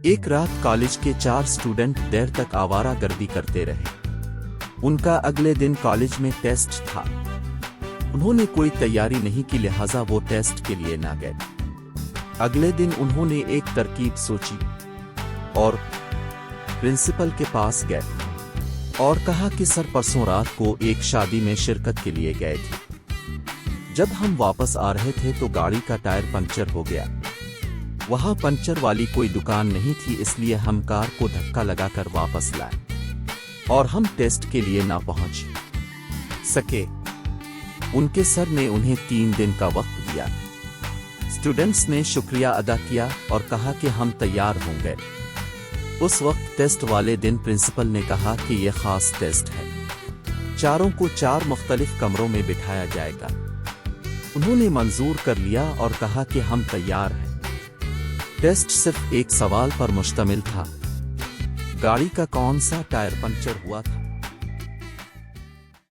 ایک رات کالج کے 4 اسٹوڈنٹ دیر تک آوارہ گردی کرتے رہے۔ ان کا اگلے دن کالج میں ٹیسٹ تھا۔ انہوں نے کوئی تیاری نہیں کی، لہٰذا وہ ٹیسٹ کے لیے نہ گئے۔ اگلے دن انہوں نے ایک ترکیب سوچی اور پرنسپل کے پاس گئے اور کہا کہ سر پرسوں رات کو ایک شادی میں شرکت کے لیے گئے تھے۔ جب ہم واپس آ رہے تھے تو گاڑی کا ٹائر پنکچر ہو گیا۔ وہاں پنکچر والی کوئی دکان نہیں تھی، اس لیے ہم کار کو دھکا لگا کر واپس لائے اور ہم ٹیسٹ کے لیے نہ پہنچ سکے۔ ان کے سر نے انہیں 3 دن کا وقت دیا۔ اسٹوڈنٹس نے شکریہ ادا کیا اور کہا کہ ہم تیار ہوں گے۔ اس وقت ٹیسٹ والے دن پرنسپل نے کہا کہ یہ خاص ٹیسٹ ہے، چاروں کو 4 مختلف کمروں میں بٹھایا جائے گا۔ انہوں نے منظور کر لیا اور کہا کہ ہم تیار ہیں۔ ٹیسٹ صرف ایک سوال پر مشتمل تھا، گاڑی کا کون سا ٹائر پنکچر ہوا تھا۔